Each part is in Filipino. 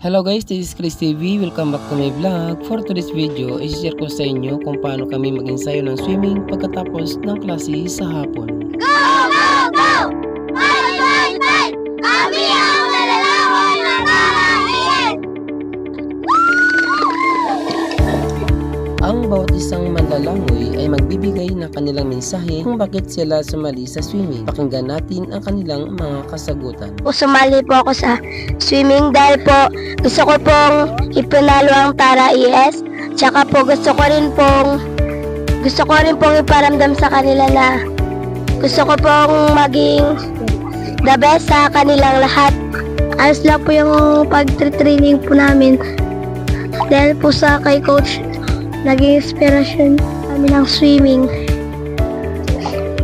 Hello guys, this is Chris TV. Welcome back to my vlog. For today's video, i-share ko sa inyo kung paano kami mag-ensayo ng swimming pagkatapos ng klase sa hapon. Go! Go! Go! Fight! Fight! Fight! Kami ang malalawan na kakain! Ang bawat isang manlalangoy ay magbibigay ng kanilang mensahe kung bakit sila sumali sa swimming. Pakinggan natin ang kanilang mga kasagutan. Sumali po ako sa swimming dahil po gusto ko pong ipanalo ang Tara ES. Tsaka po gusto ko rin pong iparamdam sa kanila na gusto ko pong maging the best sa kanilang lahat. Ayos lang po yung pag-training po namin. Dahil po sa kay coach, naging inspirasyon kami ng swimming.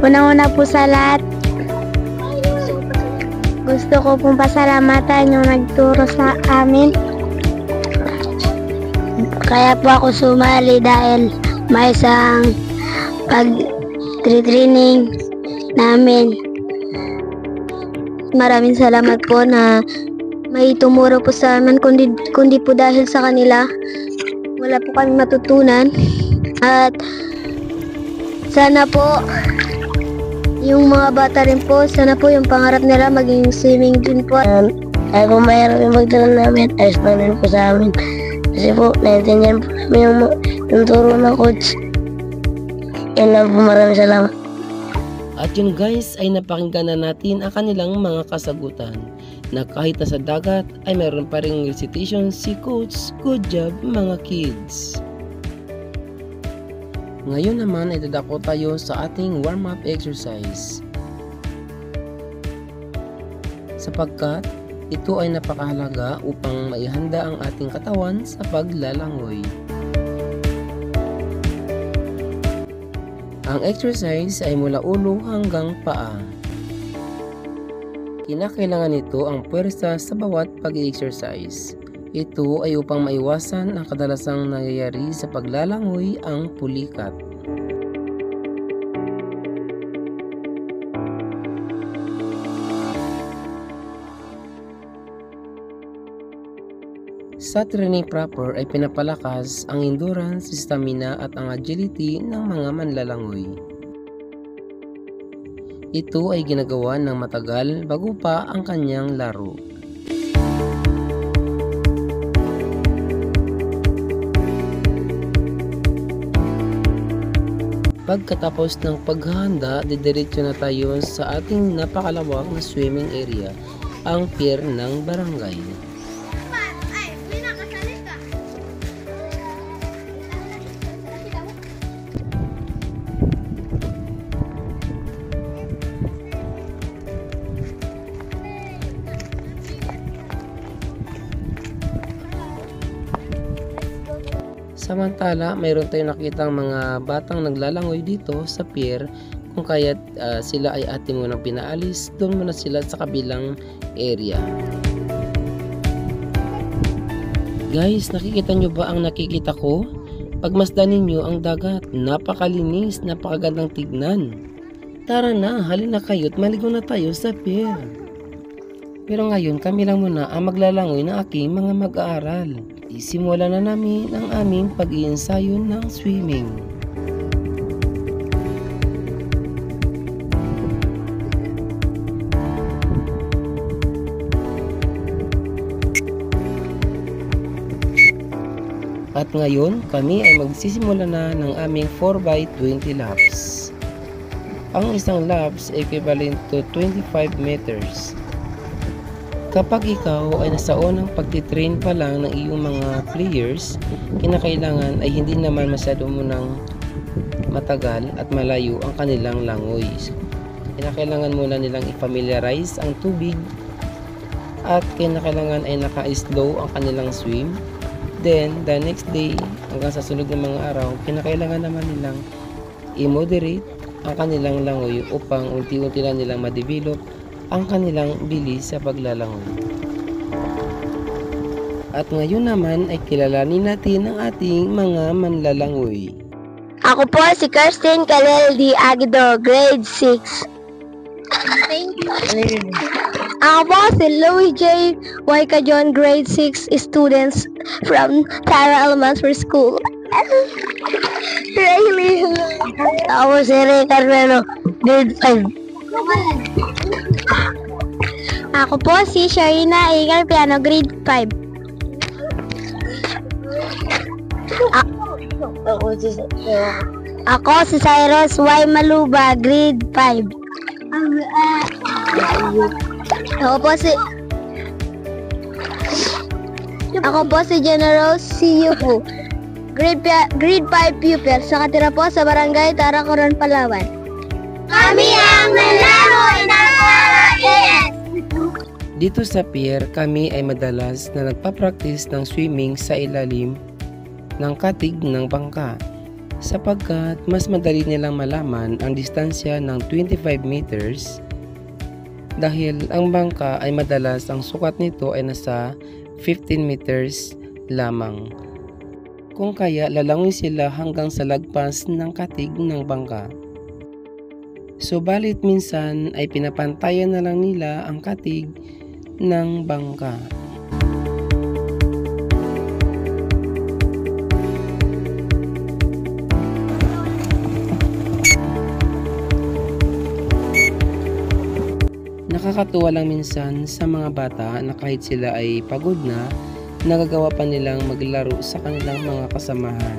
Unang-una po sa lahat, gusto ko pong pasalamatan yung nagturo sa amin. Kaya po ako sumali dahil may isang pag-training namin. Maraming salamat po na may tumuro po sa amin, kundi po dahil sa kanila wala po kami matutunan. At sana po yung mga bata rin po, sana po yung pangarap nila maging swimming din po. Kaya kung mayroon yung magdala namin, ayos pa rin po sa amin. Kasi po, naiintindihan po namin yung turo ng coach. Yan lang po, maraming salamat. At yun guys, ay napakinggan na natin ang kanilang mga kasagutan na kahit nasa dagat ay meron pa ring recitation si coach. Good job mga kids! Ngayon naman ay dadako tayo sa ating warm-up exercise, sapagkat ito ay napakahalaga upang maihanda ang ating katawan sa paglalangoy. Ang exercise ay mula ulo hanggang paa. Kinakailangan nito ang puwersa sa bawat pag-i-exercise. Ito ay upang maiwasan ang kadalasang nangyayari sa paglalangoy, ang pulikat. Sa training proper ay pinapalakas ang endurance, stamina at ang agility ng mga manlalangoy. Ito ay ginagawa ng matagal bago pa ang kanyang laro. Pagkatapos ng paghahanda, didiretso na tayo sa ating napakalawak na swimming area, ang pier ng barangay. Samantala, mayroon tayong nakitang mga batang naglalangoy dito sa pier. Kung kaya't sila ay ating munang pinaalis, doon muna sila sa kabilang area. Guys, nakikita nyo ba ang nakikita ko? Pagmasdan ninyo ang dagat, napakalinis, napakagandang tignan. Tara na, halina kayo't maligo na tayo sa pier. Pero ngayon, kami lang muna ang maglalangoy ng aking mga mag-aaral. Isimulan na namin ang aming pag-iensayo ng swimming. At ngayon, kami ay magsisimula na ng aming 4x20 laps. Ang isang laps equivalent to 25 meters. Kapag ikaw ay nasa unang pagtitrain pa lang ng iyong mga players, kinakailangan ay hindi naman masyado munang matagal at malayo ang kanilang langoy. Kinakailangan muna nilang i-familiarize ang tubig at kinakailangan ay naka-slow ang kanilang swim. Then, the next day, hanggang sa sunod ng mga araw, kinakailangan naman nilang i-moderate ang kanilang langoy upang unti-unti lang nilang ma-develop ang kanilang bilis sa paglalangoy. At ngayon naman ay kilalanin natin ang ating mga manlalangoy. Ako po si Kirsten Kalel D. Aguido, grade 6. Thank you. Ako po si Louis J. Waika John, grade 6 students from Tara Elementary School. Really? Ako si Ray Carmelo, grade 5. Ako po si Sharina Igar Piano, grade 5. Ako si Cyrus Y. Maluba, grade 5. Ako po si General C. Yuko, grade 5 pupil, sa katira po sa Barangay Tara, Coron, Palawan. Kami ang nalaro ng ES! Dito sa pier, kami ay madalas na nagpa-practice ng swimming sa ilalim ng katig ng bangka sapagkat mas madali nilang malaman ang distansya ng 25 meters dahil ang bangka ay madalas ang sukat nito ay nasa 15 meters lamang. Kung kaya lalangoy sila hanggang sa lagpas ng katig ng bangka. Subalit minsan ay pinapantayan na lang nila ang katig ng bangka. Nakakatuwa lang minsan sa mga bata na kahit sila ay pagod na, nagagawa pa nilang maglaro sa kanilang mga kasamahan.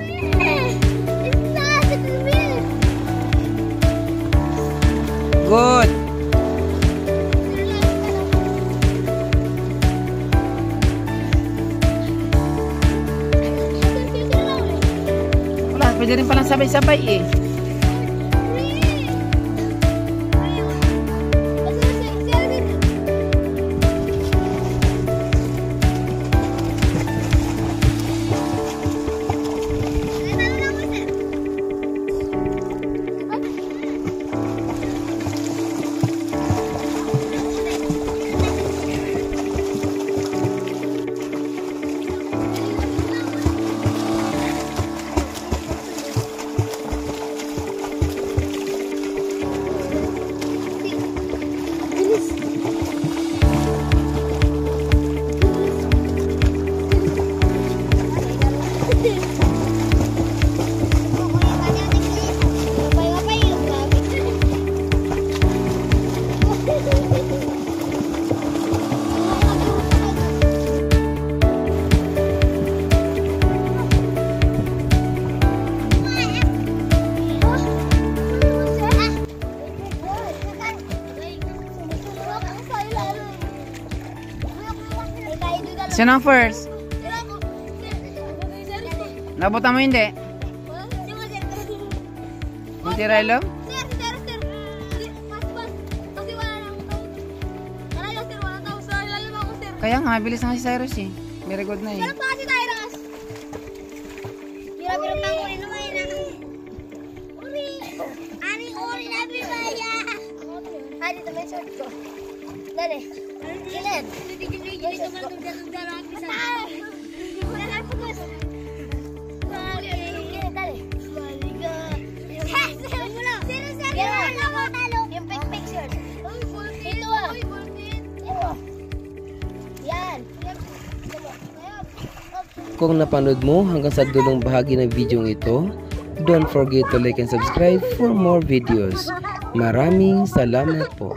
Good! Wala, pwede rin palang sabay-sabay eh. Sino ang first? Nabutan mo hindi? Hindi Rilo? Kaya nga, bilis na si Cyrus eh. Very good na eh. Pero pa si Cyrus? Hirap-hirap na uri naman na. Uri! Ani uri na bibaya! Ah, dito may short ko. Dali. Gilid. Gilid naman tugda-tugda lang. Patay! Dali, focus. Dali. Yung big picture. Ito ah. Ito. Yan. Kung napanood mo hanggang sa dulong bahagi ng video ito, don't forget to like and subscribe for more videos. Maraming salamat po.